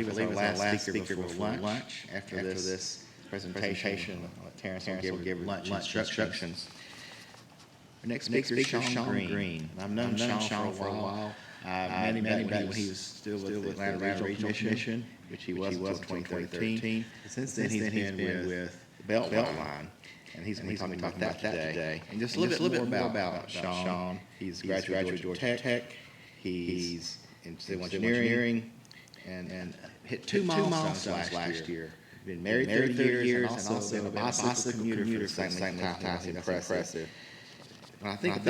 believe it's our last speaker before lunch. After this presentation, Terrence will give lunch instructions. Our next speaker is Sean Green. I've known Sean for a while. Many when he was still with the Atlanta Regional Commission, which he was until 2013. Since then, he's been with the Beltline. And he's going to be talking about that today. And just a little bit more about Sean. He's graduated Georgia Tech. He's in civil engineering and hit two milestones last year. Been married 30 years and also a bicycle commuter for the same time. Impressive. When I think of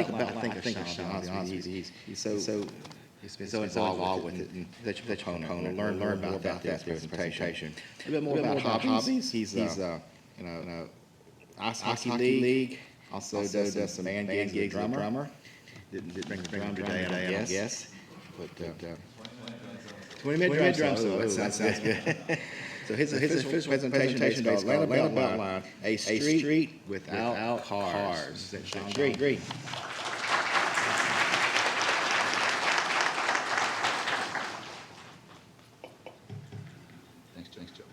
Sean, he's been so involved with it, and that you're going to learn more about that presentation. A bit more about hobbies. He's Ice hockey league. Also does some band gigs as a drummer. Didn't bring the drum today, I guess. But 20-minute drum solo. That sounds good. So his official presentation is Atlanta Beltline, a street without cars. Sean Green. Thanks, Joe.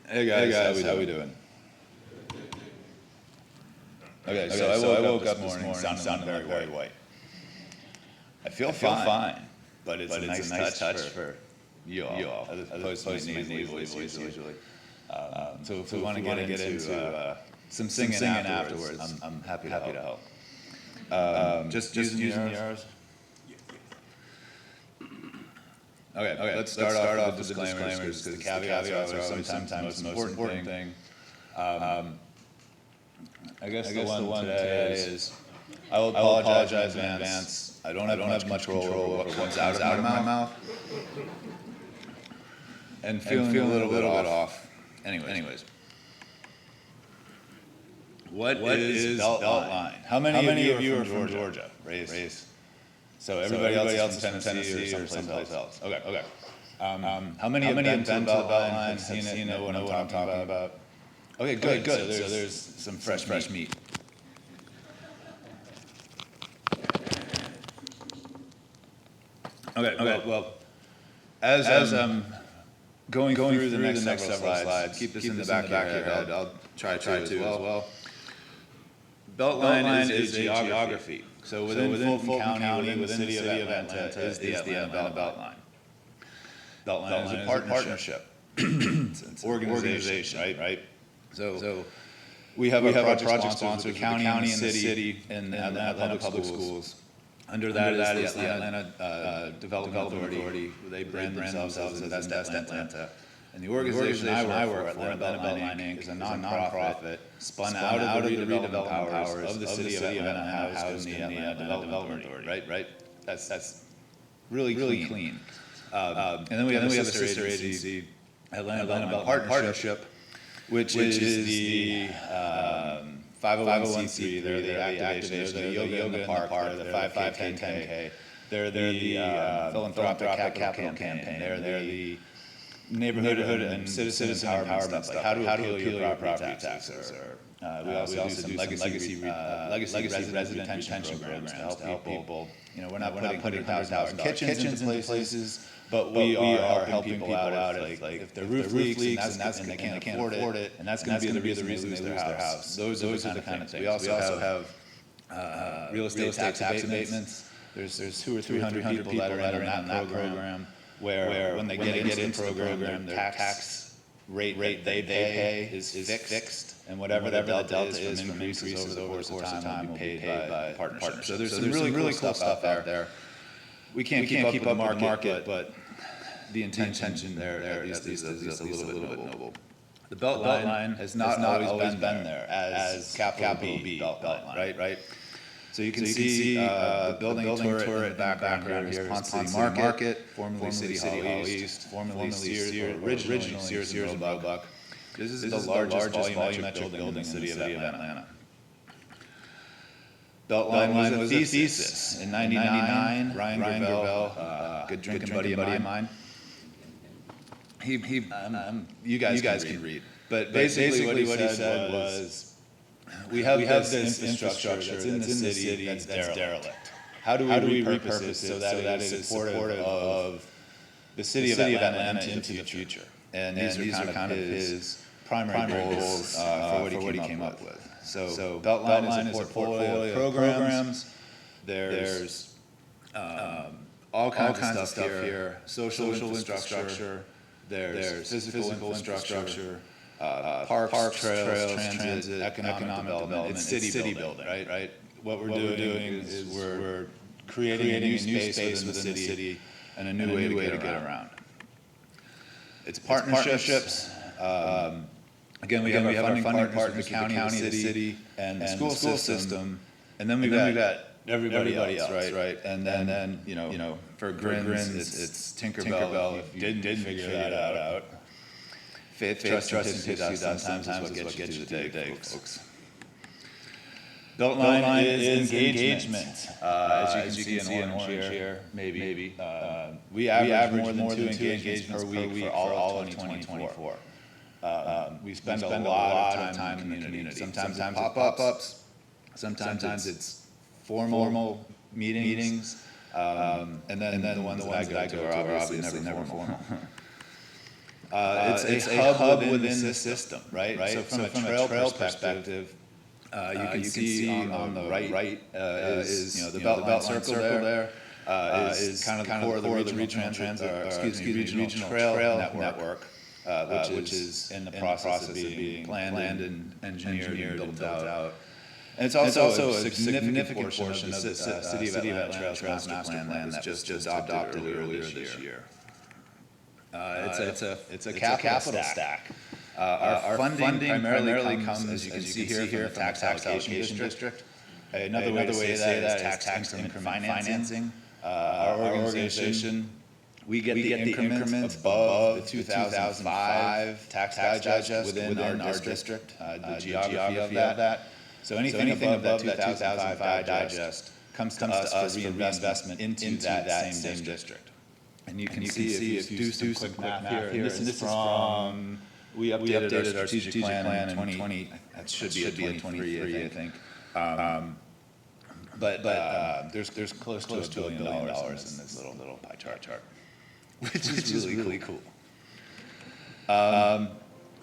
Hey guys, how we doing? Okay, so I woke up this morning sounding very white. I feel fine, but it's a nice touch for you all, as opposed to my nasally voice usually. So if we want to get into some singing afterwards, I'm happy to help. Just using yours. Okay, let's start off with the disclaimers, because the caveats are sometimes the most important thing. I guess the one today is, I will apologize in advance. I don't have much control over what comes out of my mouth. And feeling a little bit off. Anyways. What is Beltline? How many of you are from Georgia? Raise. So everybody else in Tennessee or someplace else. Okay. How many have been to the Beltline, seen it, know what I'm talking about? Okay, good. So there's some fresh meat. Okay. Well, as I'm going through the next several slides, keep this in the back of your head. I'll try to as well. Beltline is a geography. So within Fulton County, within the city of Atlanta, is the Atlanta Beltline. Beltline is a partnership. It's an organization, right? So we have a project sponsor, the county and the city, and the Atlanta Public Schools. Under that is the Atlanta Development Authority. They brand themselves as Invest Atlanta. And the organization I work for, Atlanta Beltline Inc., is a nonprofit spun out of the redevelopment powers of the city of Atlanta, housed in the Atlanta Development Authority. Right? That's really clean. And then we have a sister agency, Atlanta Beltline Partnership, which is the 501c3. They're the activators, the yoga in the park, the 5K, 10K. They're the philanthropic capital campaign. They're the neighborhood and citizen empowerment stuff. Like how to appeal your property taxes. We also do some legacy resident retention programs to help people. We're not putting $100,000 kitchens into places, but we are helping people out if their roof leaks and they can't afford it, and that's going to be the reason they lose their house. Those are the kind of things. We also have real estate tax abatements. There's 200 or 300 people that are in that program, where when they get into the program, their tax rate they pay is fixed, and whatever the delta is from increases over the course of time will be paid by partnership. So there's some really cool stuff out there. We can't keep up with the market, but the intention there at least is a little bit noble. The Beltline has not always been there as capital B Beltline, right? So you can see the building turret in the background here is Ponce City Market, formerly City Hall East, formerly Sears, originally Sears and Roebuck. This is the largest volumetric building in the city of Atlanta. Beltline was a thesis. In '99, Ryan Gravel, good drinking buddy of mine, you guys can read. But basically what he said was, we have this infrastructure that's in the city that's derelict. how do we repurpose it so that it is supportive of the city of Atlanta into the future? And these are kind of his primary goals for what he came up with. So Beltline is a portfolio of programs. There's all kinds of stuff here. Social infrastructure. There's physical infrastructure. Parks, trails, transit, economic development. It's city building, right? What we're doing is we're creating a new space within the city and a new way to get around. It's partnerships. Again, we have our funding partners, the county, the city, and the school system, and then we've got everybody else, right? And then you know, for grins, it's Tinkerbell. If you didn't figure that out. Faith, trust, and pursuit sometimes is what gets you to the day, folks. Beltline is engagement. As you can see in orange here, maybe. We average more than 2 engagements per week for all of 2024. We spend a lot of time in the community. Sometimes it's pop-ups. Sometimes it's formal meetings. And then the ones that I go to are obviously never formal. It's a hub within the system, right? So from a trail perspective, you can see on the right is the Beltline circle there is kind of the core of the regional trail network, which is in the process of being planned and engineered and built out. And it's also a significant portion of the City of Atlanta Trails Master Plan that was just adopted earlier this year. It's a capital stack. Our funding primarily comes, as you can see here, from the tax allocation district. Another way to say that is tax increment financing. Our organization, we get the increments above the 2005 tax digest within our district, the geography of that. So anything above that 2005 digest comes to us for reinvestment into that same district. And you can see if you do some quick math here, and this is from, we updated our strategic plan in 20, that should be a 23, I think. But there's close to $1 billion in this little pie chart, which is really cool.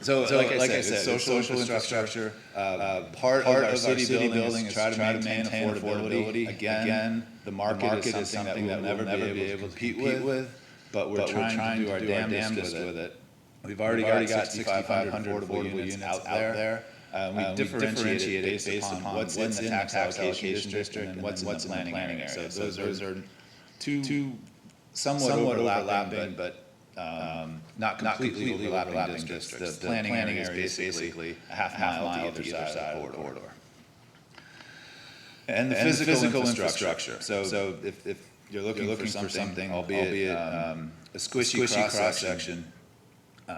So like I said, social infrastructure, part of our city building is try to maintain affordability. Again, the market is something that we'll never be able to compete with, but we're trying to do our damnedest with it. We've already got 6,500 affordable units out there. We differentiate it based upon what's in the tax allocation district and what's in the planning area. So those are two somewhat overlapping, but not completely overlapping districts. The planning area is basically a half mile to either side of the corridor. And the physical infrastructure. So if you're looking for something, albeit a squishy cross-section,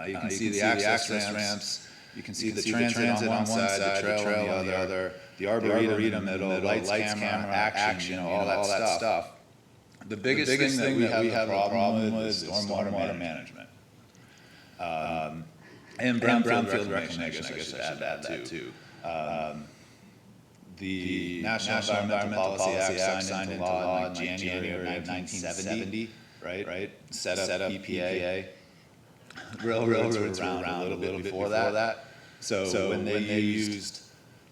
you can see the access ramps, you can see the transit on one side, the trail on the other, the arboretum in the middle, lights, camera, action, all that stuff. The biggest thing that we have a problem with is stormwater management. And brownfield reclamation, I guess I should add that too. The National Environmental Policy Act signed into law in January of 1970, right? Set up EPA. Railroads were around a little bit before that. So when they used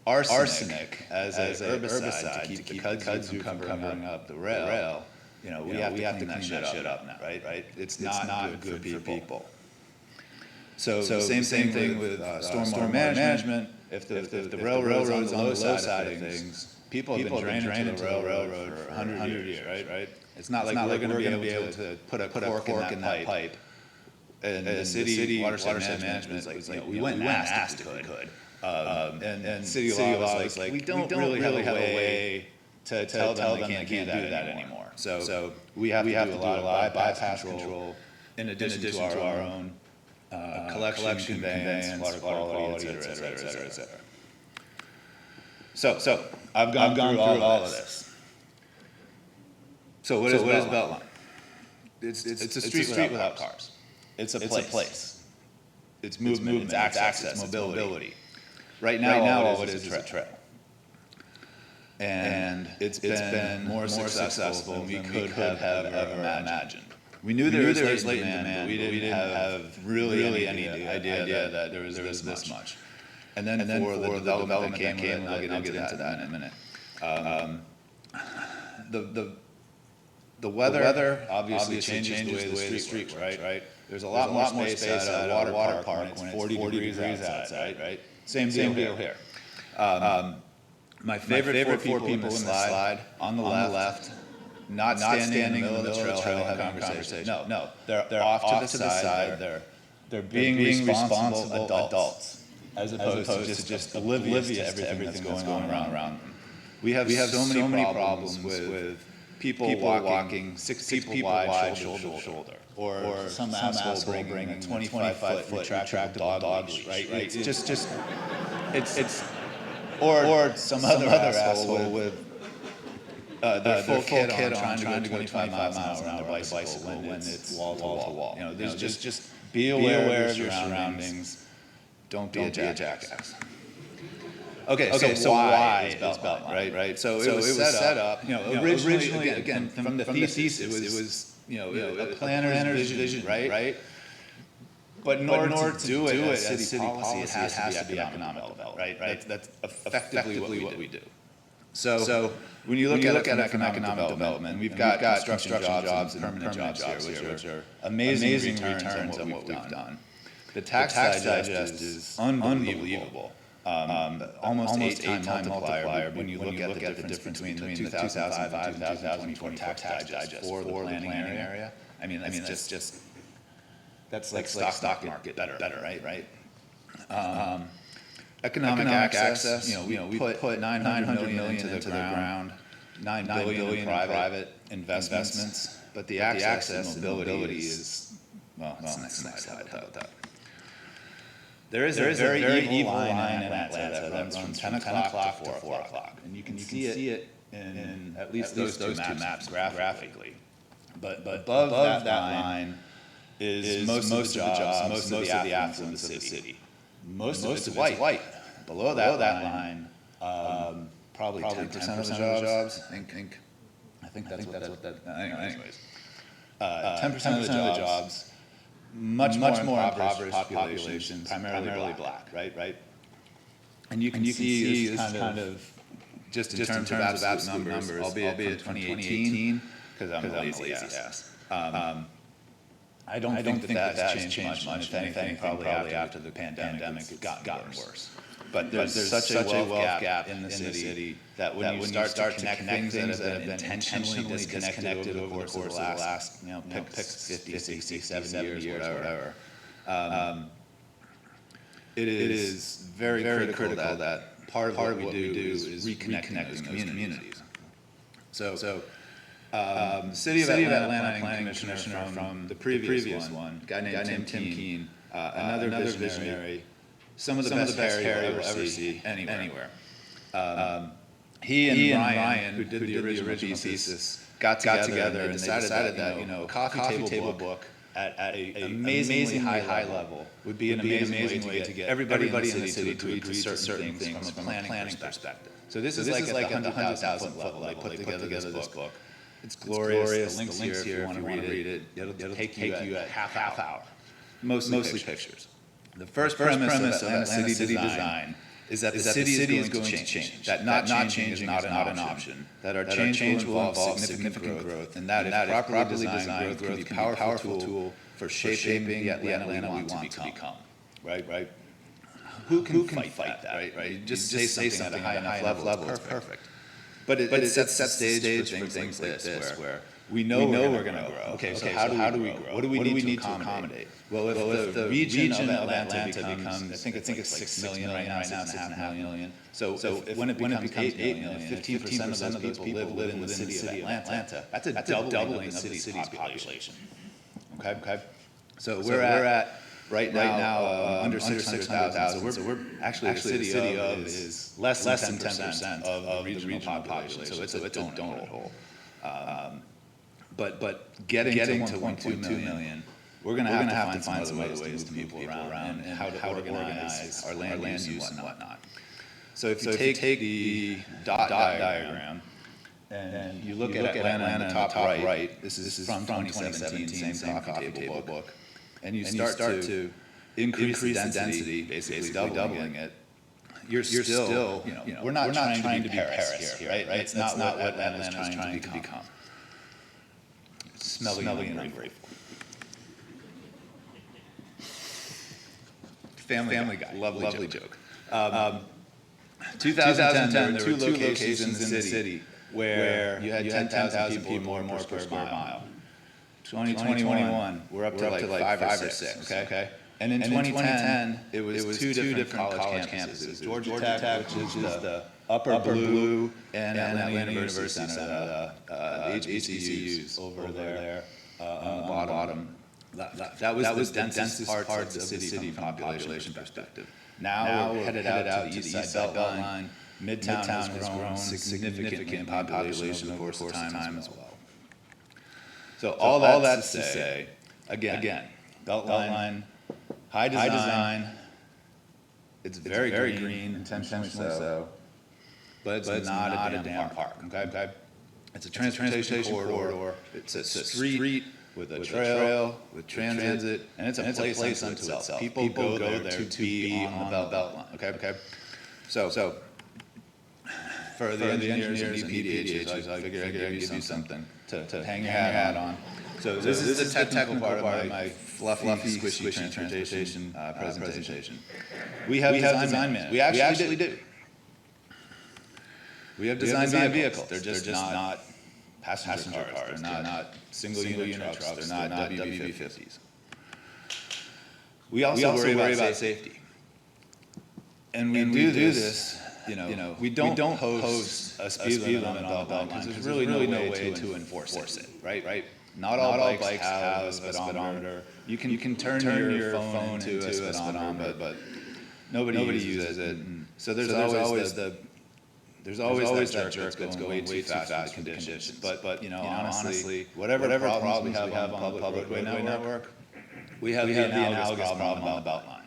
arsenic as an herbicide to keep the cuds from covering up the rail, we have to clean that shit up now, right? It's not good for people. So same thing with stormwater management. If the railroad's on the low side of things, people have been draining into the railroad for 100 years, right? It's not like we're going to be able to put a cork in that pipe. And the city watershed management is like, we went and asked if we could. And city law was like, we don't really have a way to tell them they can't do that anymore. So we have to do a lot of bypass control in addition to our own collection, conveyance, water quality, et cetera. So I've gone through all of this. So what is Beltline? It's a street without cars. It's a place. It's movement, it's access, mobility. Right now all it is a trail. and it's been more successful than we could have ever imagined. We knew there was latent demand, but we didn't have really any idea that there was this much. And then for the development that came with it, I'll get into that in a minute. The weather obviously changes the way the street works, right? There's a lot more space at a water park when it's 40 degrees outside, right? Same deal here. My favorite four people in the slide, on the left, not standing in the middle of the trail having a conversation. No, they're off to the side. They're being responsible adults, as opposed to just oblivious to everything that's going on around them. We have so many problems with people walking 6 people wide, shoulder to shoulder, or some asshole bringing a 25-foot retractable dog leash, right? It's just or some other asshole with their full kit on trying to go 25 miles an hour on their bicycle when it's wall to wall. You know, there's just be aware of your surroundings. Don't be a jackass. Okay, so why is Beltline, right? So it was set up, originally, again, from the thesis, it was a planner's vision, right? But in order to do it as city policy, it has to be economic development, right? That's effectively what we do. So when you look at economic development, we've got construction jobs and permanent jobs here, which are amazing returns on what we've done. The tax digest is unbelievable. Almost 8-time multiplier when you look at the difference between the 2005 and 2024 tax digest for the planning area. I mean, that's just that's like stock market better, right? Economic access, we put 900 million into the ground, 9 billion in private investments, but the access and mobility is, well, that's the next slide. How about that? There is a very evil line in Atlanta that runs from 10 o'clock to 4 o'clock. And you can see it in at least those two maps graphically. But above that line is most of the jobs, most of the affluence of the city. Most of it's white. Below that line, probably 10% of the jobs. I think that's what that. Anyways, 10% of the jobs. Much more impoverished populations, primarily black, right? And you can see this kind of just in terms of absolute numbers, albeit from 2018, because I'm a lazy ass. I don't think that has changed much. If anything, probably after the pandemic, it's gotten worse. But there's such a wealth gap in the city that when you start to connect things that have been intentionally disconnected over the course of the last, pick 50, 60, 70 years, whatever, it is very critical that part of what we do is reconnecting those communities. So the City of Atlanta Planning Commissioner from the previous one, a guy named Tim Keene, another visionary, some of the best hair you'll ever see anywhere. He and Ryan, who did the original thesis, got together and decided that a coffee table book at an amazingly high level would be an amazing way to get everybody in the city to agree to certain things from a planning perspective. So this is like at the 100,000 level. They put together this book. It's glorious. The link's here if you want to read it. It'll take you a half hour. Mostly pictures. The first premise of Atlanta City design is that the city is going to change. That not changing is not an option. That our change will involve significant growth, and that if properly designed, growth can be a powerful tool for shaping the Atlanta we want to become. Right? Who can fight that? Right? You just say something at a high enough level. It's perfect. But it sets the stage for things like this, where we know we're going to grow. Okay, so how do we grow? What do we need to accommodate? Well, if the region of Atlanta becomes, I think it's 6 million right now, 6.5 million. So when it becomes 8 million, 15% of those people live within the city of Atlanta. That's a doubling of the city's population. Okay? So we're at right now under 600,000. So we're actually the city of is less than 10% of the regional population. So it's a donut hole. But getting to 1.2 million, we're going to have to find some other ways to move people around and how to organize our land use and whatnot. So if you take the dot diagram and you look at Atlanta in the top right, this is from 2017, same coffee table book, and you start to increase the density, basically doubling it, you're still, we're not trying to be Paris here, right? It's not what Atlanta is trying to become. Smelly and ungrateful. Family Guy, lovely joke. 2010, there were two locations in the city where you had 10,000 people or more per square mile. 2021, we're up to like 5 or 6, okay? And in 2010, it was two different college campuses. Georgia Tech, which is the upper blue, and Atlanta University Center, the HBCUs over there on the bottom. That was the densest parts of the city from a population perspective. Now we're headed out to the East Side Beltline. Midtown has grown significantly in population over the course of time as well. So all that's to say, again, Beltline, high design, it's very green, intentionally so, but it's not a damn park, okay? It's a transportation corridor, it's a street with a trail, with transit, and it's a place unto itself. People go there to be on the Beltline, okay? So for the engineers and EPDHs, I figured I'd give you something to hang your hat on. So this is the technical part of my fluffy, squishy transportation presentation. We have design managers. We actually do. We have design vehicles. They're just not passenger cars. They're not single unit trucks. They're not WV50s. We also worry about safety. And we do this. We don't post a speed limit on the Beltline because there's really no way to enforce it, right? Not all bikes have a speedometer. You can turn your phone into a speedometer, but nobody uses it. So there's always that jerk that's going way too fast in conditions. But honestly, whatever problems we have on the public roadway network, we have the analogous problem on the Beltline.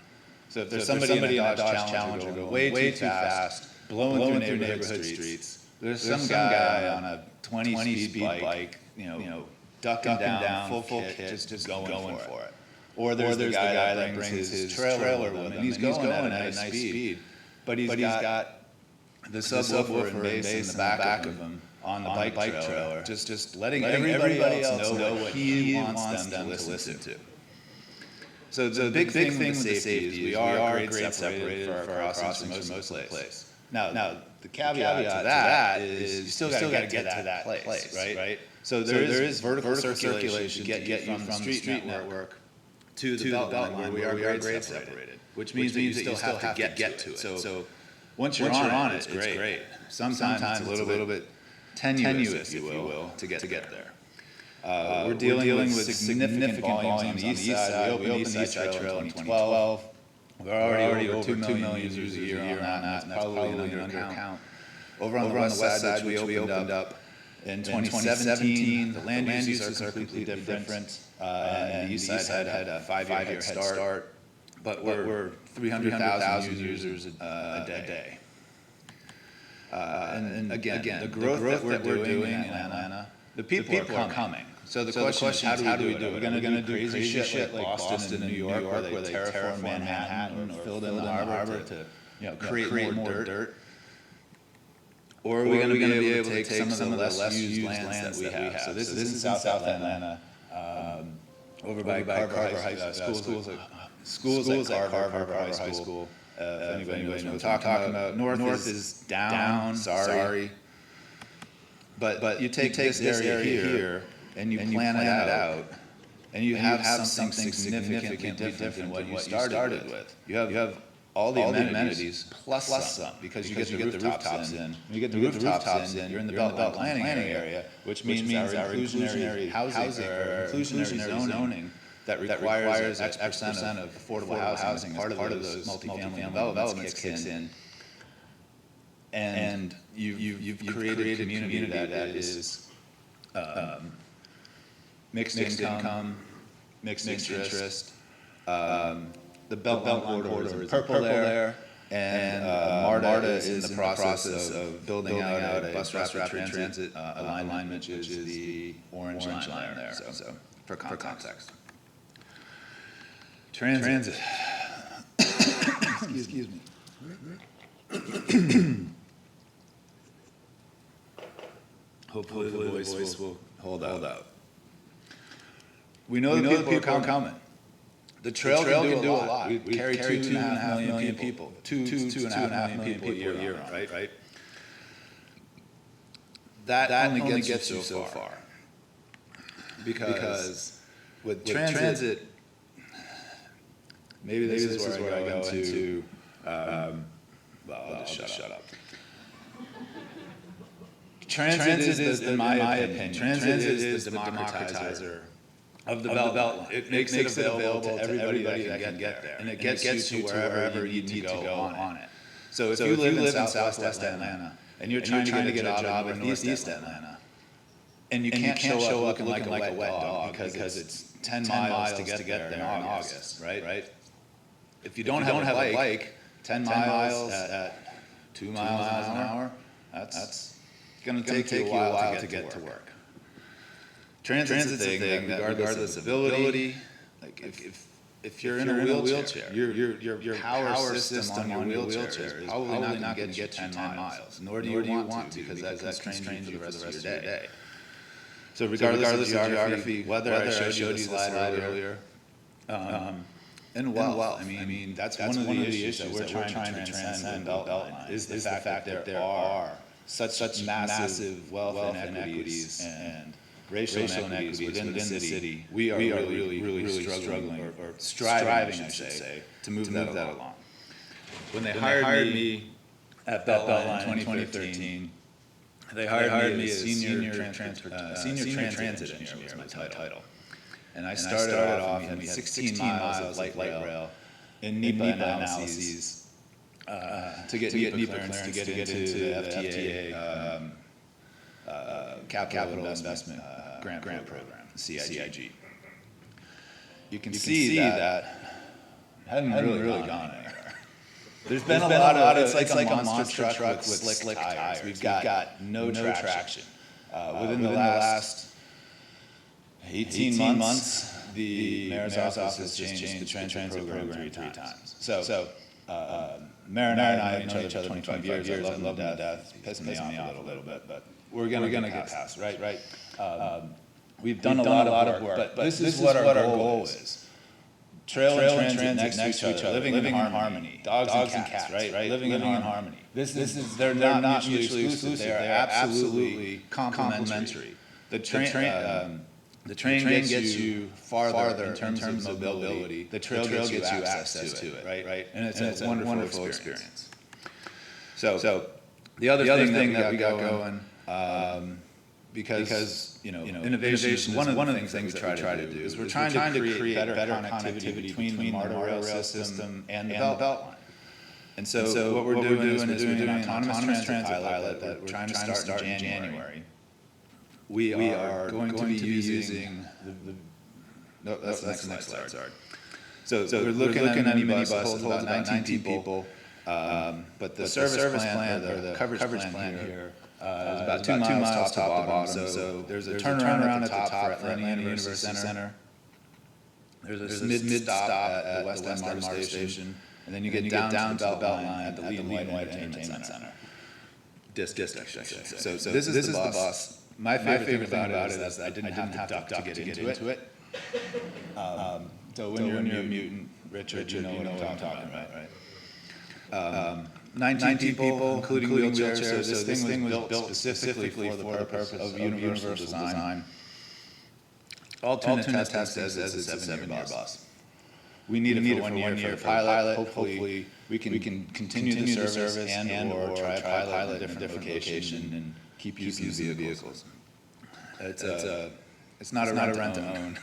So if there's somebody in a Dodge Challenger going way too fast, blowing through neighborhood streets, there's some guy on a 20-speed bike, ducking down, full kit, just going for it. Or there's the guy that brings his trailer with him, and he's going at a nice speed, but he's got the subwoofer and bass in the back of him on the bike trailer, just letting everybody else know what he wants them to listen to. So the big thing with safety is we are grade separated for our crossings from most place. Now the caveat to that is you still got to get to that place, right? So there is vertical circulation to get you from the street network to the Beltline where we are grade separated, which means that you still have to get to it. So once you're on it, it's great. Sometimes it's a little bit tenuous, if you will, to get there. We're dealing with significant volumes on the east side. We opened the East Side Trail in 2012. We're already over 2 million users a year on that, and that's probably an undercount. Over on the west side, which we opened up in 2017, the land uses are completely different, and the east side had a 5-year head start, but we're 300,000 users a day. And again, the growth that we're doing in Atlanta, the people are coming. So the question is, how do we do it? Are we going to do crazy shit like Boston and New York where they terraform Manhattan or fill in the harbor to create more dirt? Or are we going to be able to take some of the less used lands that we have? So this is in South Atlanta, over by Carver High School. Schools like Carver High School. If anybody knows what I'm talking about. North is down, sorry. But you take this area here, and you plan it out, and you have something significantly different than what you started with. You have all the amenities plus some, because you get the rooftops in. When you get the rooftops in, you're in the Beltline planning area, which means our inclusionary housing, or inclusionary zoning that requires X% of affordable housing as part of those multifamily developments kicks in. And you've created a community that is mixed income, mixed interest. The Beltline corridor is purple there. And MARTA is in the process of building out a bus rapid transit alignment, which is the orange line there, so for context. Transit. Excuse me. Hopefully the voice will hold out. We know the people are coming. The trail can do a lot. We carry 2.5 million people. 2.5 million people a year, right? That only gets you so far. Because with transit, maybe this is where I go into, well, I'll just shut up. Transit is, in my opinion, transit is the democratizer of the Beltline. It makes it available to everybody that can get there. And it gets you to wherever you need to go on it. So if you live in southwest Atlanta, and you're trying to get a job in northeast Atlanta, and you can't show up looking like a wet dog because it's 10 miles to get there in August, right? If you don't have a bike, 10 miles at 2 miles an hour, that's going to take you a while to get to work. Transit's a thing that regardless of ability, like if you're in a wheelchair, your power system on your wheelchair is probably not going to get you 10 miles, nor do you want to, because that constrains you for the rest of your day. So regardless of geography, weather, I showed you the slide earlier, and well, I mean that's one of the issues that we're trying to transcend the Beltline, is the fact that there are such massive wealth inequities and racial inequities within the city. We are really struggling, or striving, I should say, to move that along. When they hired me at Beltline in 2013, they hired me as senior transit engineer was my title. And I started off, and we had 16 miles of light rail in NEPA analyses to get NEPA clearance to get into the FTA Capital Investment Grant Program, CIG. You can see that hasn't really gone anywhere. There's been a lot of, it's like a monster truck with slick tires. We've got no traction. Within the last 18 months, the mayor's office has changed the transit program three times. So Mayor and I have known each other 25 years. I love them to death. Pissing me off a little bit, but we're gonna get past, right? We've done a lot of work, but this is what our goal is. Trail and transit next to each other, living in harmony. Dogs and cats, right? Living in harmony. They're not mutually exclusive. They are absolutely complementary. The train gets you farther in terms of mobility. The trail gets you access to it, right? And it's a wonderful experience. So the other thing that we got going, because innovation is one of the things we try to do is we're trying to create better connectivity between the MARTA rail system and the Beltline. And so what we're doing is we're doing an autonomous transit pilot that we're trying to start in January. We are going to be using no, that's the next slide. Sorry. So we're looking at a minibus that holds about 19 people, but the service plan or the coverage plan here is about 2 miles top to bottom. So there's a turnaround at the top for Atlanta University Center. There's a mid stop at the West End MARTA station, and then you get down to the Beltline at the Lee and White Entertainment Center. District, I should say. So this is the bus. My favorite thing about it is that I didn't have to duck to get into it. So when you're a mutant, Richard, you know what I'm talking about, right? 19 people, including wheelchairs. So this thing was built specifically for the purpose of universal design. Alternate test says it's a 7-year bus. We need it for 1 year for pilot. Hopefully, we can continue the service and or try a pilot in a different location and keep using the vehicles. It's not a rent to own.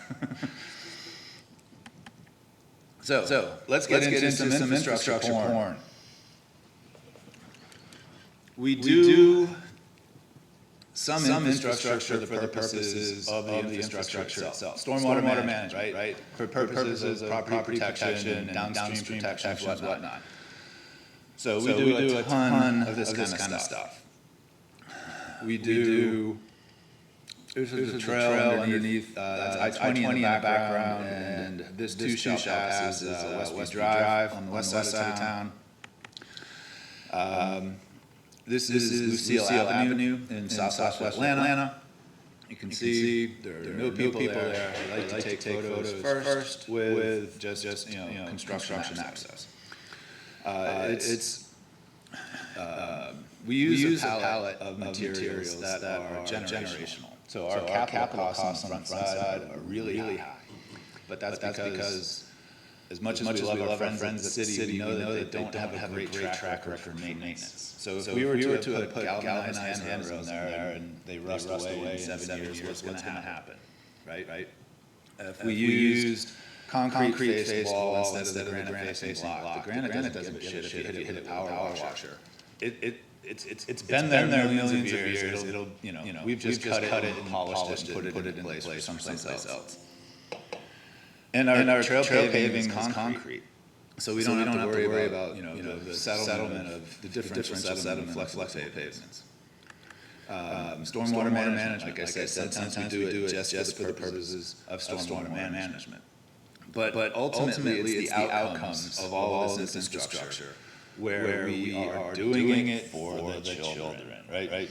So let's get into some infrastructure porn. We do some infrastructure for the purposes of the infrastructure itself. Stormwater management, right? For purposes of property protection and downstream protection, whatnot. So we do a ton of this kind of stuff. We do. There's a trail underneath. That's I-20 in the background, and this two-shell pass is West Drive on the west side of town. This is Lucille Avenue in southwest Atlanta. You can see there are no people there. They like to take photos first with just construction access. We use a palette of materials that are generational. So our capital costs on the front side are really high. But that's because as much as we love our friends in the city, we know that they don't have a great track record for maintenance. So if we were to put galvanized handrails in there and they rust away in 7 years, what's going to happen, right? If we used concrete faced wall instead of the granite facing block, the granite doesn't give a shit if you hit a power washer. It's been there millions of years. It'll we've just cut it and polished it and put it in place for someplace else. And our trail paving is concrete. So we don't have to worry about the settlement of the differential settlement of flexible pavements. Stormwater management, like I said, sometimes we do it just for the purposes of stormwater management. But ultimately, it's the outcomes of all this infrastructure where we are doing it for the children, right?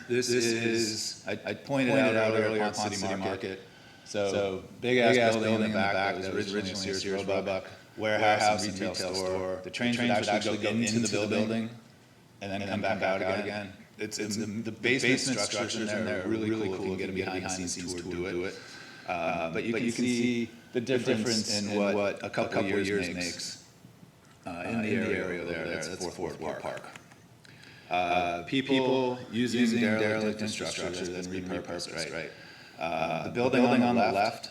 This is, I pointed out earlier on City Market. So big ass building in the back that was originally a Sears Roebuck warehouse and retail store. The trains would actually go into the building and then come back out again. It's the basement structures in there are really cool if you can get a behind the scenes tour do it. But you can see the difference in what a couple of years makes in the area there. That's Fourth Ward Park. People using derelict infrastructure that's been repurposed, right? The building on the left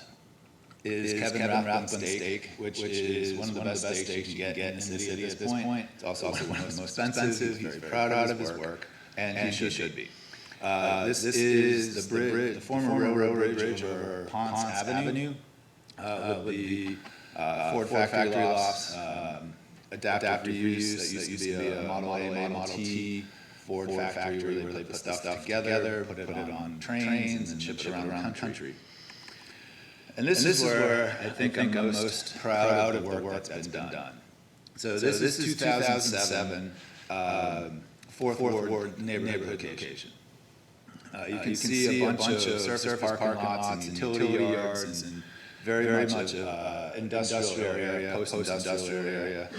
is Kevin Rathbun's steak, which is one of the best steaks you can get in the city at this point. It's also one of the most expensive. He's very proud of his work, and he should be. This is the bridge, the former railroad bridge over Ponce Avenue, with the Ford factory lofts, adaptive reuse that used to be a Model A, Model T Ford factory where they put the stuff together, put it on trains, and ship it around the country. And this is where I think I'm most proud of the work that's been done. So this is 2007 Fourth Ward neighborhood location. You can see a bunch of surface parking lots and utility yards and very much industrial area, post-industrial area.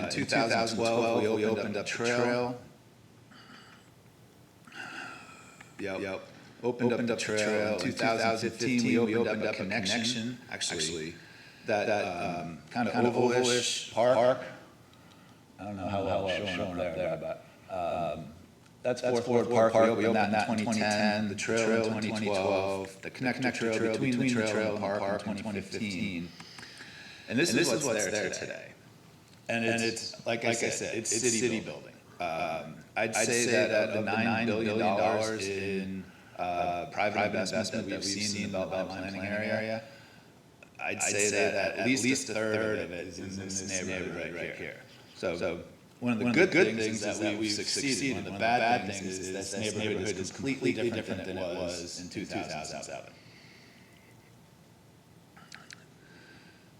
In 2012, we opened up a trail. Yep. Opened up a trail. In 2015, we opened up a connection, actually, that kind of ovalish park. I don't know how well it's showing up there, but that's Fourth Ward Park. We opened that in 2010, the trail in 2012, the connector trail between the trail and the park in 2015. And this is what's there today. And it's, like I said, it's city building. I'd say that of the $9 billion in private investment that we've seen in the Beltline planning area, I'd say that at least a third of it is in this neighborhood right here. So one of the good things is that we've succeeded. One of the bad things is that this neighborhood is completely different than it was in 2007.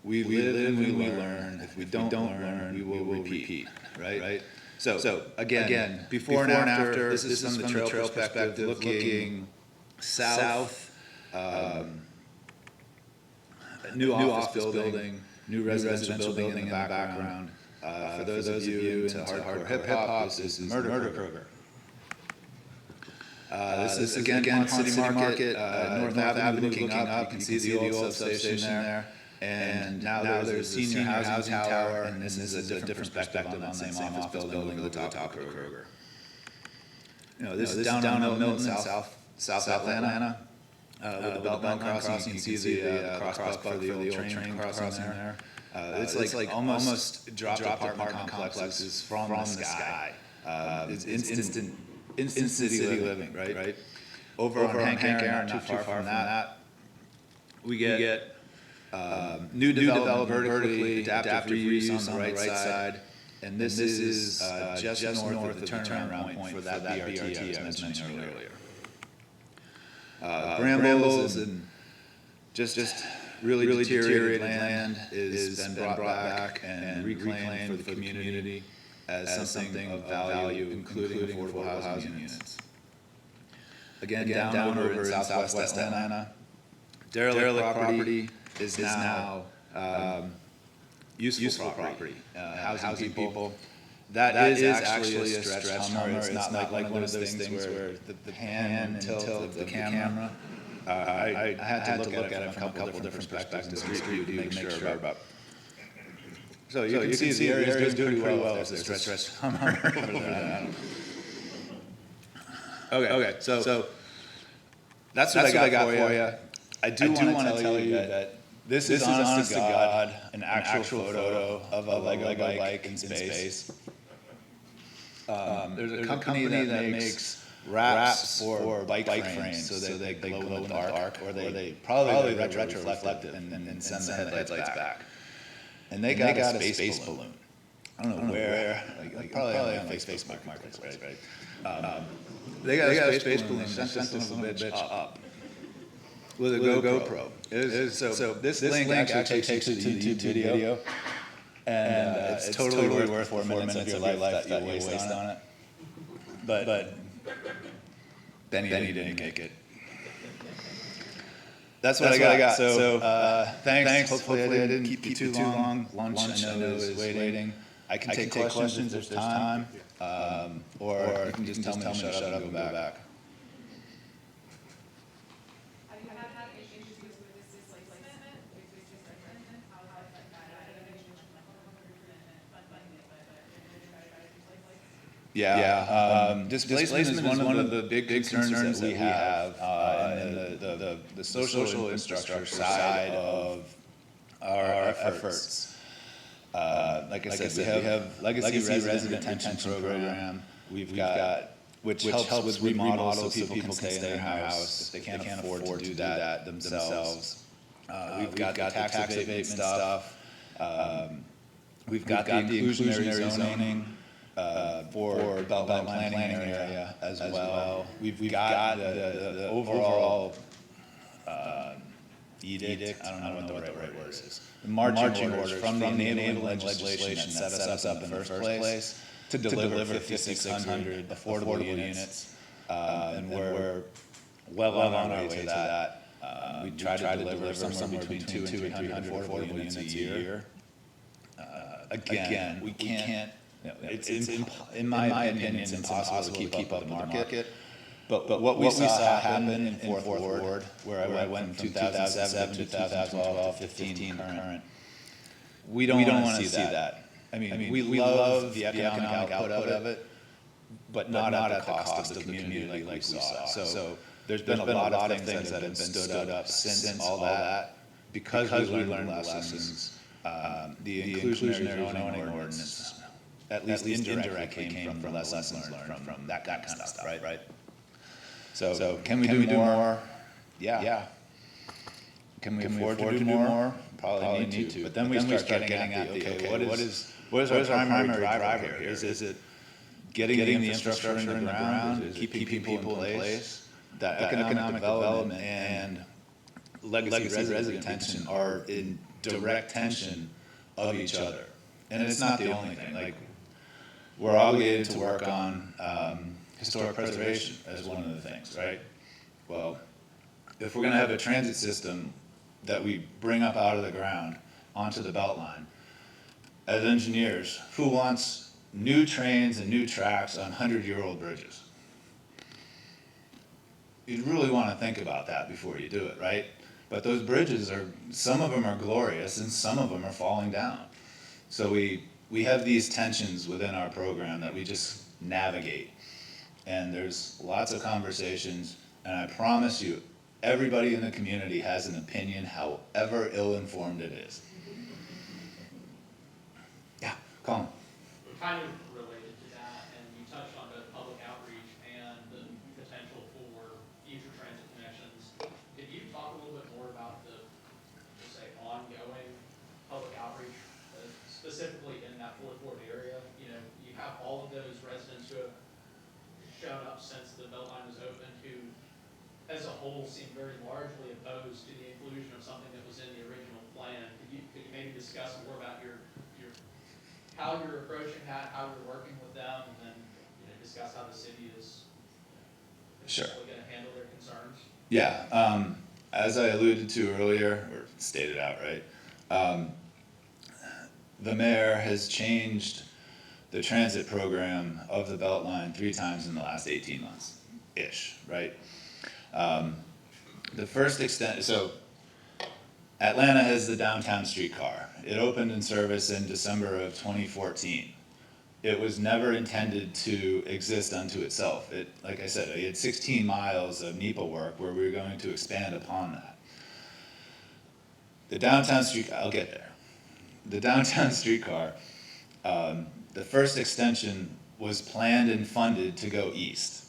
We live and we learn. If we don't learn, we will repeat, right? So again, before and after, this is from the trail perspective, looking south, new office building, new residential building in the background. For those of you into hardcore hip-hop, this is Murder Kroger. This is again Ponce City Market, North Avenue looking up. You can see the old substation there. And now there's a senior housing tower, and this is a different perspective on the same office building over the top of Kroger. This is down on Milton in South Atlanta, with the Beltline crossing. You can see the cross for the old train crossing there. It's like almost dropped apartment complexes from the sky. It's instant city living, right? Over on Hank Aaron, not too far from that, we get New development vertically, adaptive reuse on the right side. And this is just north of the turnaround point for that BRT I was mentioning earlier. Brambles and just really deteriorated land is been brought back and reclaimed for the community as something of value, including affordable housing units. Again, down over in southwest Atlanta, derelict property is now useful property, housing people. That is actually a stretch, Hummer. It's not like one of those things where the pan and tilt of the camera. I had to look at it from a couple different perspectives, street view, to make sure about. So you can see the area is doing pretty well. There's a stretch Hummer over there. Okay, so that's what I got for you. I do want to tell you that this is honest to God an actual photo of a Lego bike in space. There's a company that makes wraps for bike frames so that they glow in the dark, or they probably retro-reflect it and send the headlights back. And they got a space balloon. I don't know where, probably on Facebook Marketplace, right? They got a space balloon, sent this little bitch up with a GoPro. So this link actually takes you to the YouTube video, and it's totally worth 4 minutes of your life that you waste on it. But Benny didn't make it. That's what I got. So thanks. Hopefully I didn't keep you too long. Lunch I know is waiting. I can take questions if there's time, or you can just tell me to shut up and go back. Yeah. Displacement is one of the big concerns that we have in the social infrastructure side of our efforts. Like I said, we have legacy resident retention program. We've got which helps with remodel so people can stay in their house if they can't afford to do that themselves. We've got the tax abatement stuff. We've got the inclusionary zoning. For Beltline planning area as well. We've got the overall edict, I don't know what the right word is. The marching orders from the enabling legislation that set us up in the first place to deliver 5,600 affordable units. And we're well on our way to that. We try to deliver somewhere between 200 and 300 affordable units a year. Again, we can't. In my opinion, it's impossible to keep up with the market. But what we saw happen in Fourth Ward, where I went from 2007 to 2012 to 15 current, we don't want to see that. I mean, we love the economic output of it, but not at the cost of the community like we saw. So there's been a lot of things that have been stood up since all that, because we learned lessons. The inclusionary zoning ordinance, at least indirectly came from lessons learned from that kind of stuff, right? So can we do more? Yeah. Can we afford to do more? Probably need to. But then we start getting at what is our primary driver here? Is it getting the infrastructure in the ground, keeping people in place? That economic development and legacy resident retention are in direct tension of each other. And it's not the only thing. Like, we're obligated to work on historic preservation as one of the things, right? Well, if we're going to have a transit system that we bring up out of the ground onto the Beltline, as engineers, who wants new trains and new tracks on 100-year-old bridges? You'd really want to think about that before you do it, right? But those bridges some of them are glorious and some of them are falling down. So we have these tensions within our program that we just navigate. And there's lots of conversations, and I promise you, everybody in the community has an opinion, however ill-informed it is. Yeah, Colin. Kind of related to that, and you touched on both public outreach and the potential for future transit connections. Could you talk a little bit more about the say, ongoing that Fourth Ward area, you know, you have all of those residents who have shown up since the Beltline was opened, who, as a whole, seem very largely opposed to the inclusion of something that was in the original plan. Could you maybe discuss more about how you're approaching that, how you're working with them, and then, you know, discuss how the city is Sure. going to handle their concerns? Yeah, as I alluded to earlier, or stated outright, the mayor has changed the transit program of the Beltline 3 times in the last 18 months-ish, right? The first extent, so Atlanta has the downtown streetcar. It opened in service in December of 2014. It was never intended to exist unto itself. It, like I said, it had 16 miles of NEPA work where we were going to expand upon that. The downtown streetcar, I'll get there. The downtown streetcar, the first extension was planned and funded to go east,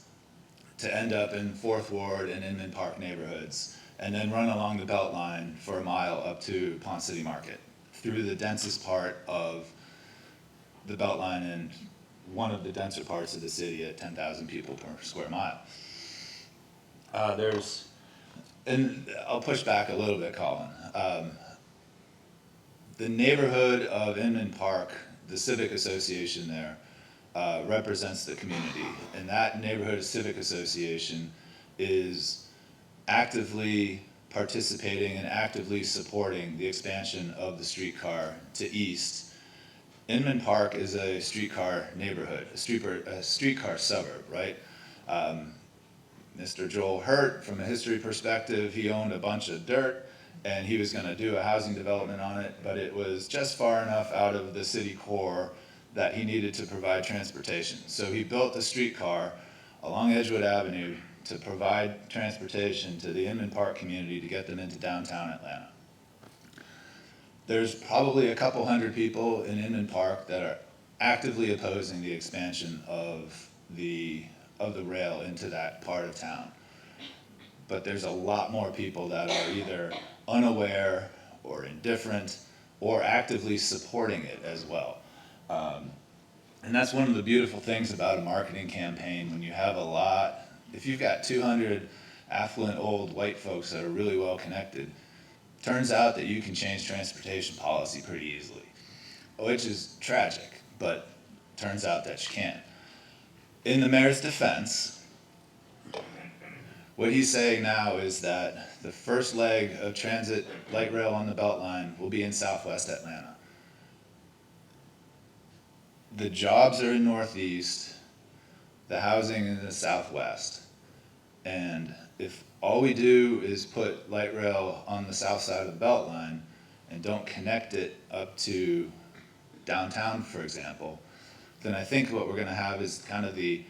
to end up in Fourth Ward and Inman Park neighborhoods, and then run along the Beltline for a mile up to Ponce City Market, through the densest part of the Beltline and one of the denser parts of the city at 10,000 people per square mile. And I'll push back a little bit, Colin. The neighborhood of Inman Park, the civic association there, represents the community, and that neighborhood civic association is actively participating and actively supporting the expansion of the streetcar to east. Inman Park is a streetcar neighborhood, a streetcar suburb, right? Mr. Joel Hurt, from a history perspective, he owned a bunch of dirt and he was gonna do a housing development on it, but it was just far enough out of the city core that he needed to provide transportation. So he built the streetcar along Edgewood Avenue to provide transportation to the Inman Park community to get them into downtown Atlanta. There's probably a couple hundred people in Inman Park that are actively opposing the expansion of the rail into that part of town. But there's a lot more people that are either unaware or indifferent or actively supporting it as well. And that's one of the beautiful things about a marketing campaign when you have a lot, if you've got 200 affluent old white folks that are really well connected, turns out that you can change transportation policy pretty easily, which is tragic, but turns out that you can. In the mayor's defense, what he's saying now is that the first leg of transit light rail on the Beltline will be in Southwest Atlanta. The jobs are in Northeast, the housing in the Southwest. And if all we do is put light rail on the south side of the Beltline and don't connect it up to downtown, for example, then I think what we're gonna have is kind of the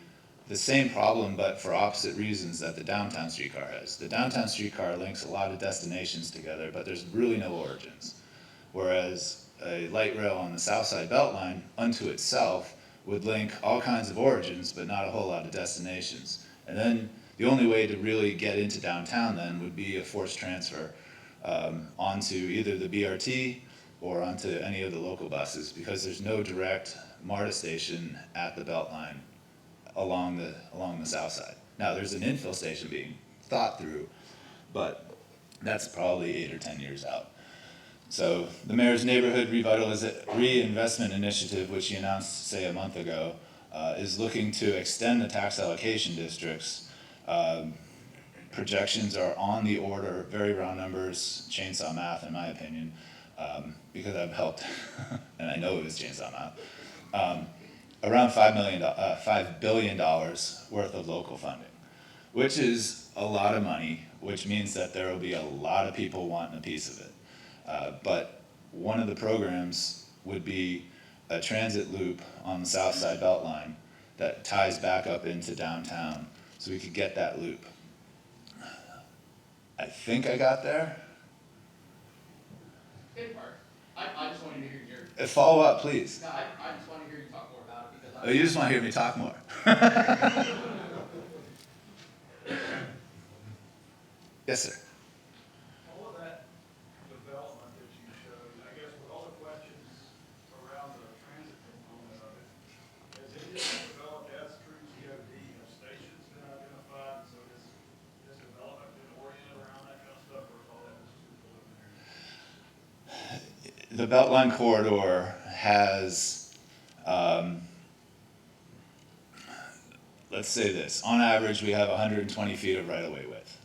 same problem, but for opposite reasons that the downtown streetcar has. The downtown streetcar links a lot of destinations together, but there's really no origins. Whereas a light rail on the south side Beltline unto itself would link all kinds of origins, but not a whole lot of destinations. And then the only way to really get into downtown then would be a forced transfer onto either the BRT or onto any of the local buses, because there's no direct MARTA station at the Beltline along the south side. Now, there's an infill station being thought through, but that's probably 8 or 10 years out. So the mayor's neighborhood reinvestment initiative, which he announced, say, a month ago, is looking to extend the tax allocation districts. Projections are on the order, very round numbers, chainsaw math in my opinion, because I've helped, and I know it was chainsaw math, around $5 billion worth of local funding, which is a lot of money, which means that there will be a lot of people wanting a piece of it. But one of the programs would be a transit loop on the south side Beltline that ties back up into downtown, so we could get that loop. I think I got there. Good part. I just wanted to hear your. Follow up, please. No, I just want to hear you talk more about it because. Oh, you just want to hear me talk more. Yes, sir. All of that development that you showed, I guess with all the questions around the transit the Beltline corridor has, let's say this, on average we have 120 feet of right-of-way width.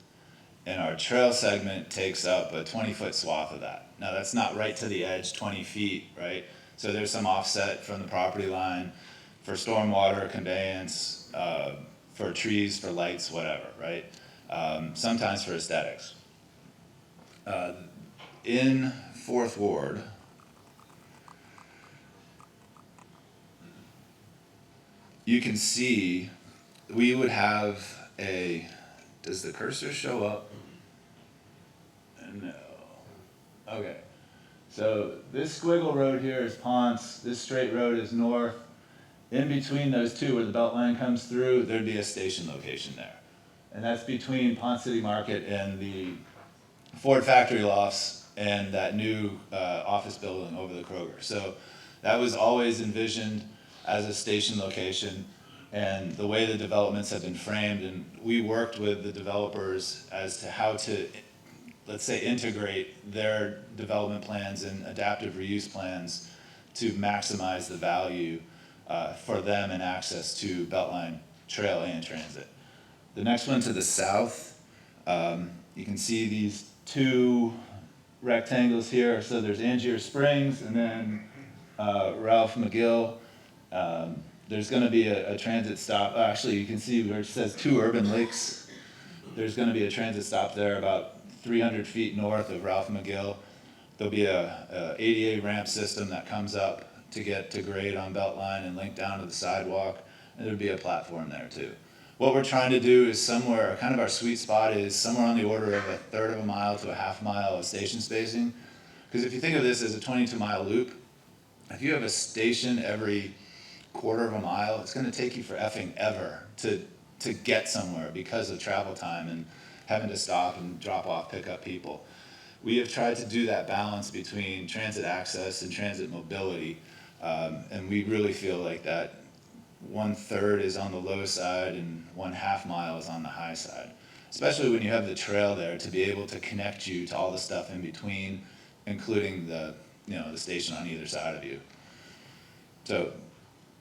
And our trail segment takes up a 20-foot swath of that. Now that's not right to the edge, 20 feet, right? So there's some offset from the property line for stormwater, conveyance, for trees, for lights, whatever, right? Sometimes for aesthetics. In Fourth Ward, you can see we would have a, does the cursor show up? No. Okay. So this squiggle road here is Ponce, this straight road is north. In between those two where the Beltline comes through, there'd be a station location there. And that's between Ponce City Market and the Ford factory lofts and that new office building over the Kroger. So that was always envisioned as a station location, and the way the developments have been framed, and we worked with the developers as to how to, let's say, integrate their development plans and adaptive reuse plans to maximize the value for them and access to Beltline Trail and Transit. The next one to the south, you can see these two rectangles here. So there's Angier Springs and then Ralph McGill. There's going to be a transit stop. Actually, you can see where it says 2 Urban Lakes. There's going to be a transit stop there about 300 feet north of Ralph McGill. There'll be a ADA ramp system that comes up to get to grade on Beltline and link down to the sidewalk, and there'll be a platform there too. What we're trying to do is somewhere, kind of our sweet spot is somewhere on the order of a third of a mile to a half mile of station spacing. Because if you think of this as a 22-mile loop, if you have a station every quarter of a mile, it's going to take you for effing ever to get somewhere because of travel time and having to stop and drop off, pick up people. We have tried to do that balance between transit access and transit mobility, and we really feel like that 1/3 is on the low side and 1/2 mile is on the high side. Especially when you have the trail there to be able to connect you to all the stuff in between, including the station on either side of you. So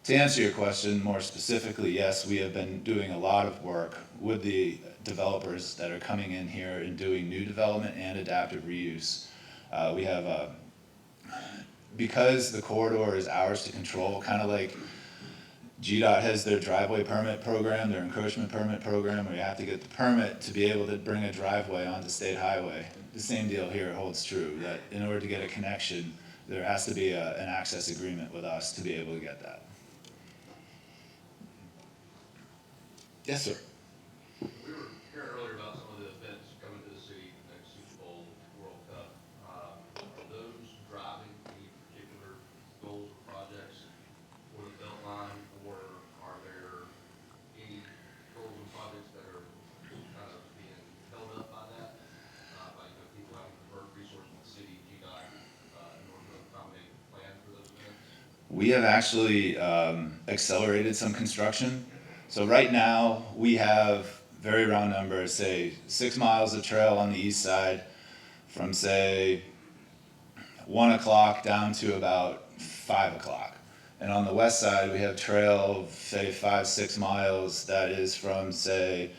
to answer your question more specifically, yes, we have been doing a lot of work with the developers that are coming in here and doing new development and adaptive reuse. We have, because the corridor is ours to control, kind of like GDOT has their driveway permit program, their encroachment permit program, where you have to get the permit to be able to bring a driveway onto state highway. The same deal here holds true, that in order to get a connection, there has to be an access agreement with us to be able to get that. Yes, sir. We were hearing earlier about some of the events coming to the city, next Super Bowl, World Cup. Are those driving any particular goals or projects for the Beltline, or are there any goals and projects that are kind of being held up by that? By people having to divert resources from the city, GDOT, in order to accommodate the plan for those events? We have actually accelerated some construction. So right now, we have, very round numbers, say 6 miles of trail on the east side from, say, 1 o'clock down to about 5 o'clock. And on the west side, we have trail, say, 5-6 miles that is from, say,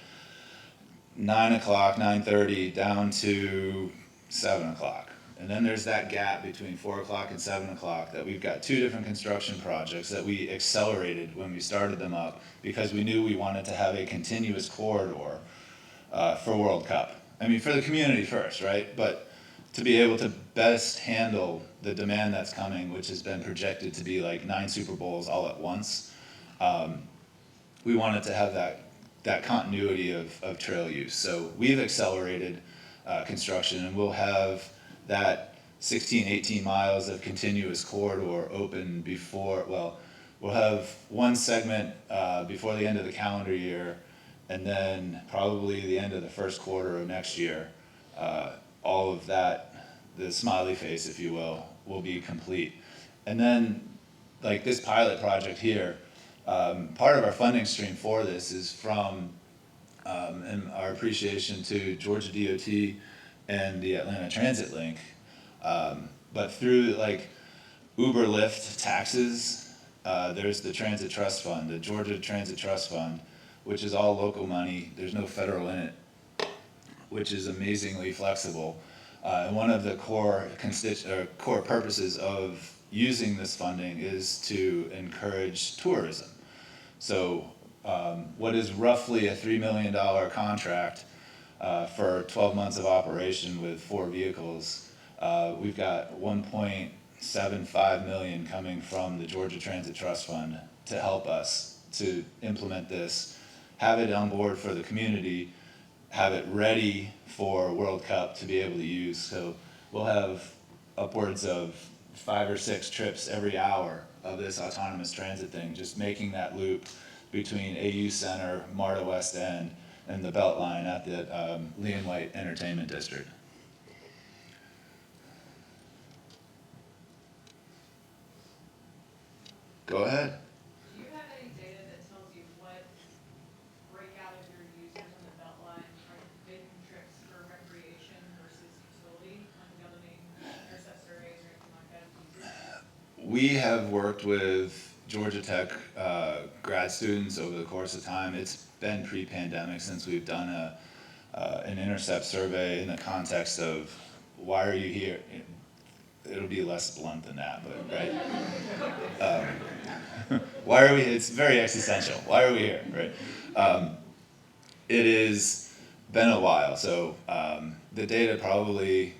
9 o'clock, 9:30 down to 7 o'clock. And then there's that gap between 4 o'clock and 7 o'clock that we've got 2 different construction projects that we accelerated when we started them up because we knew we wanted to have a continuous corridor for World Cup. I mean, for the community first, right? But to be able to best handle the demand that's coming, which has been projected to be like 9 Super Bowls all at once, we wanted to have that continuity of trail use. So we've accelerated construction, and we'll have that 16, 18 miles of continuous corridor open before, well, we'll have one segment before the end of the calendar year, and then probably the end of the first quarter of next year, all of that, the smiley face, if you will be complete. And then, like this pilot project here, part of our funding stream for this is from, and our appreciation to Georgia DOT and the Atlanta Transit Link. but through like Uber, Lyft taxes, there's the Transit Trust Fund, the Georgia Transit Trust Fund, which is all local money. There's no federal in it, which is amazingly flexible. And one of the core purposes of using this funding is to encourage tourism. So what is roughly a $3 million contract for 12 months of operation with 4 vehicles, we've got 1.75 million coming from the Georgia Transit Trust Fund to help us to implement this, have it on board for the community, have it ready for World Cup to be able to use. So we'll have upwards of 5 or 6 trips every hour of this autonomous transit thing, just making that loop between AU Center, MARTA West End, and the Beltline at the Lee and White Entertainment District. Go ahead. Do you have any data that tells you what breakout of your users on the Beltline are making trips for recreation versus utility, like the other main intercept surveys or anything like that? We have worked with Georgia Tech grad students over the course of time. It's been pre-pandemic since we've done an intercept survey in the context of why are you here? It'll be less blunt than that, but right? Why are we? It's very existential. Why are we here, right? It has been a while, so the data probably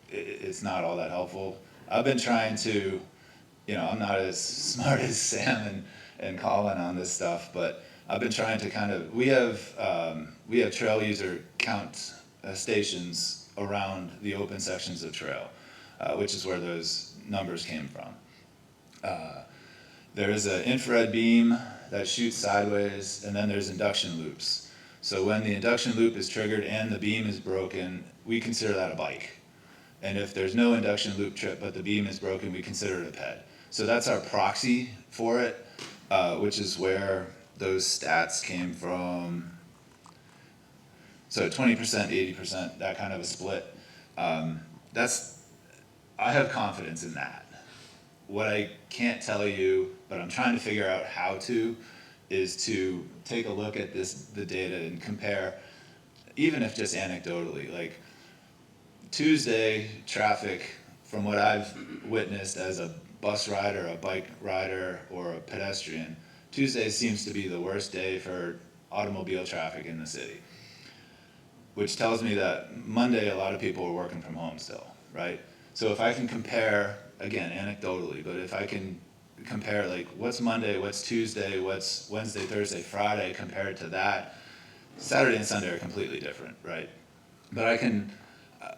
it's not all that helpful. I've been trying to, I'm not as smart as Sam and Colin on this stuff, but I've been trying to kind of. We have trail user count stations around the open sections of trail. Which is where those numbers came from. There is an infrared beam that shoots sideways, and then there's induction loops. So when the induction loop is triggered and the beam is broken, we consider that a bike. And if there's no induction loop trip but the beam is broken, we consider it a ped. So that's our proxy for it, which is where those stats came from. So 20%, 80%, that kind of a split. I have confidence in that. What I can't tell you, but I'm trying to figure out how to, is to take a look at the data and compare, even if just anecdotally, like Tuesday traffic from what I've witnessed as a bus rider, a bike rider, or a pedestrian, Tuesday seems to be the worst day for automobile traffic in the city, which tells me that Monday a lot of people are working from home still, right? So if I can compare, again, anecdotally, but if I can compare like what's Monday, what's Tuesday, what's Wednesday, Thursday, Friday compared to that, Saturday and Sunday are completely different, right? But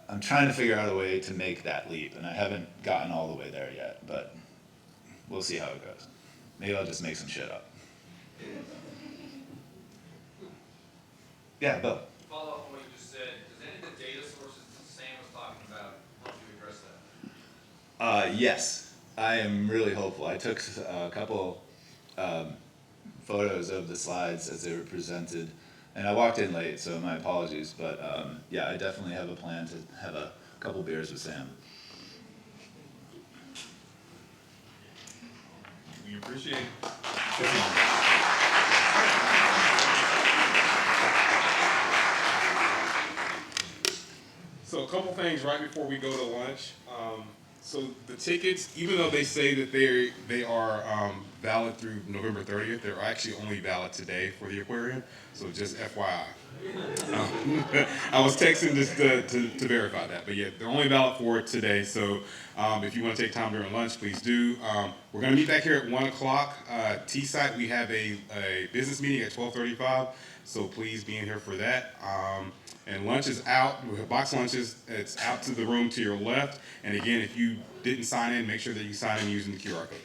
I'm trying to figure out a way to make that leap, and I haven't gotten all the way there yet, but we'll see how it goes. Maybe I'll just make some shit up. Yeah, Bill. Follow up on what you just said, does any of the data sources Sam was talking about help you address that? Yes, I am really hopeful. I took a couple photos of the slides as they were presented, and I walked in late, so my apologies, but yeah, I definitely have a plan to have a couple beers with Sam. We appreciate it. So a couple things right before we go to lunch. So the tickets, even though they say that they are valid through November 30th, they're actually only valid today for the aquarium. So just FYI. I was texting just to verify that, but yeah, they're only valid for today. So if you want to take time during lunch, please do. We're going to meet back here at 1 o'clock. TSITE, we have a business meeting at 12:35. So please be in here for that. And lunch is out. We have box lunches. It's out to the room to your left. And again, if you didn't sign in, make sure that you sign in using the QR code.